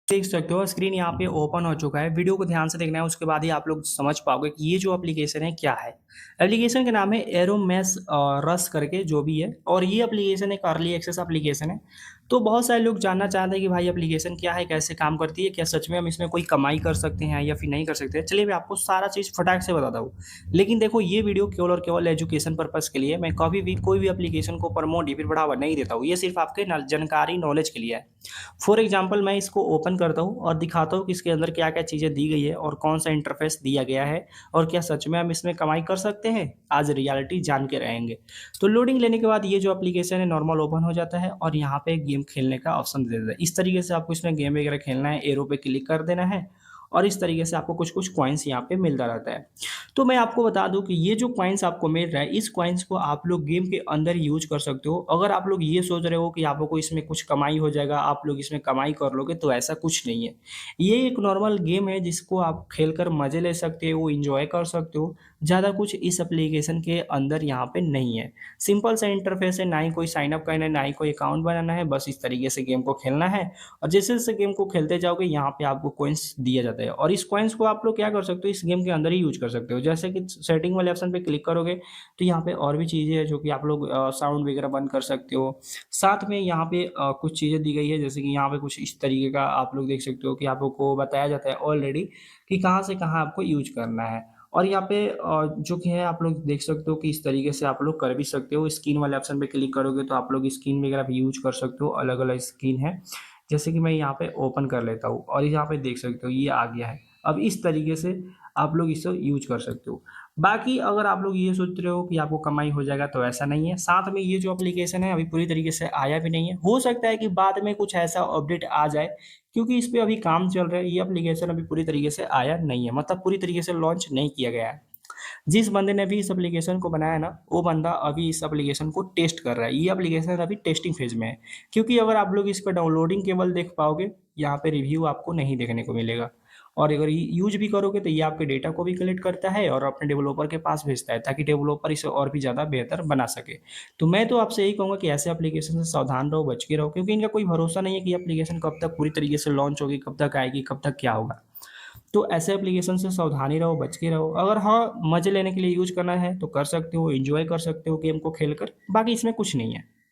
देख सकते हो स्क्रीन यहाँ पे ओपन हो चुका है। वीडियो को ध्यान से देखना है, उसके बाद ही आप लोग समझ पाओगे कि ये जो एप्लीकेशन है क्या है। एप्लीकेशन का नाम है एरोमेस रस करके जो भी है, और ये एप्लीकेशन एक अर्ली एक्सेस एप्लीकेशन है। तो बहुत सारे लोग जानना चाहते हैं कि भाई एप्लीकेशन क्या है, कैसे काम करती है, क्या सच में हम इसमें कोई कमाई कर सकते हैं या फिर नहीं कर सकते। चलिए मैं आपको सारा चीज़ फटाक से बताता हूँ। लेकिन देखो, ये वीडियो केवल और केवल एजुकेशन पर्पज़ के लिए, मैं कभी भी कोई भी एप्लीकेशन को प्रमोट या फिर बढ़ावा नहीं देता हूँ। ये सिर्फ आपके जानकारी नॉलेज के लिए है। फॉर एग्जाम्पल मैं इसको ओपन करता हूँ और दिखाता हूँ कि इसके अंदर क्या क्या चीज़ें दी गई है और कौन सा इंटरफेस दिया गया है, और क्या सच में हम इसमें कमाई कर सकते हैं। आज रियलिटी जान के रहेंगे। तो लोडिंग लेने के बाद ये जो एप्लीकेशन है नॉर्मल ओपन हो जाता है, और यहाँ पे गेम खेलने का ऑप्शन दे देता है। इस तरीके से आपको इसमें गेम वगैरह खेलना है, एरो पे क्लिक कर देना है, और इस तरीके से आपको कुछ कुछ कॉइन्स यहाँ पे मिलता रहता है। तो मैं आपको बता दूं कि ये जो कॉइन्स आपको मिल रहा है, इस कॉइन्स को आप लोग गेम के अंदर यूज कर सकते हो। अगर आप लोग ये सोच रहे हो कि आपको इसमें कुछ कमाई हो जाएगा, आप लोग इसमें कमाई कर लोगे, तो ऐसा कुछ नहीं है। ये एक नॉर्मल गेम है जिसको आप खेलकर मजे ले सकते हो, इंजॉय कर सकते हो। ज़्यादा कुछ इस एप्लीकेशन के अंदर यहाँ पे नहीं है। सिंपल सा इंटरफेस है, ना ही कोई साइन अप करना है, ना ही कोई अकाउंट बनाना है। बस इस तरीके से गेम को खेलना है, और जैसे जैसे गेम को खेलते जाओगे यहाँ पे आपको कॉइन्स दिया जाता है, और इस कॉइन्स को आप लोग क्या कर सकते हो, इस गेम के अंदर ही यूज कर सकते हो। जैसे कि सेटिंग वाले ऑप्शन पे क्लिक करोगे तो यहाँ पे और भी चीज़ें हैं जो कि आप लोग साउंड वगैरह बंद कर सकते हो। साथ में यहाँ पे कुछ चीज़ें दी गई है, जैसे कि यहाँ पे कुछ इस तरीके का आप लोग देख सकते हो कि आपको बताया जाता है ऑलरेडी कि कहाँ से कहाँ आपको यूज करना है। और यहाँ पे जो कि है आप लोग देख सकते हो कि इस तरीके से आप लोग कर भी सकते हो। स्किन वाले ऑप्शन पे क्लिक करोगे तो आप लोग स्किन वगैरह भी यूज कर सकते हो, अलग अलग स्किन है। जैसे कि मैं यहाँ पे ओपन कर लेता हूँ, और यहाँ पे देख सकते हो ये आ गया है। अब इस तरीके से आप लोग इसे यूज कर सकते हो। बाकी अगर आप लोग ये सोच रहे हो कि आपको कमाई हो जाएगा, तो ऐसा नहीं है। साथ में ये जो एप्लीकेशन है अभी पूरी तरीके से आया भी नहीं है। हो सकता है कि बाद में कुछ ऐसा अपडेट आ जाए, क्योंकि इस पे अभी काम चल रहा है। ये एप्लीकेशन अभी पूरी तरीके से आया नहीं है, मतलब पूरी तरीके से लॉन्च नहीं किया गया है। जिस बंदे ने भी इस एप्लीकेशन को बनाया ना, वो बंदा अभी इस एप्लीकेशन को टेस्ट कर रहा है। ये एप्लीकेशन अभी टेस्टिंग फेज में है, क्योंकि अगर आप लोग इस पर डाउनलोडिंग केवल देख पाओगे, यहाँ पे रिव्यू आपको नहीं देखने को मिलेगा। और अगर यूज भी करोगे तो ये आपके डेटा को भी कलेक्ट करता है और अपने डेवलपर के पास भेजता है, ताकि डेवलपर इसे और भी ज़्यादा बेहतर बना सके। तो मैं तो आपसे यही कहूँगा कि ऐसे एप्लीकेशन से सावधान रहो, बच के रहो, क्योंकि इनका कोई भरोसा नहीं है कि एप्लीकेशन कब तक पूरी तरीके से लॉन्च होगी, कब तक आएगी, कब तक क्या होगा। तो ऐसे एप्लीकेशन से सावधानी रहो, बच के रहो। अगर हाँ, मज़े लेने के लिए यूज़ करना है तो कर सकते हो, एन्जॉय कर सकते हो गेम को खेलकर, बाकी इसमें कुछ नहीं है।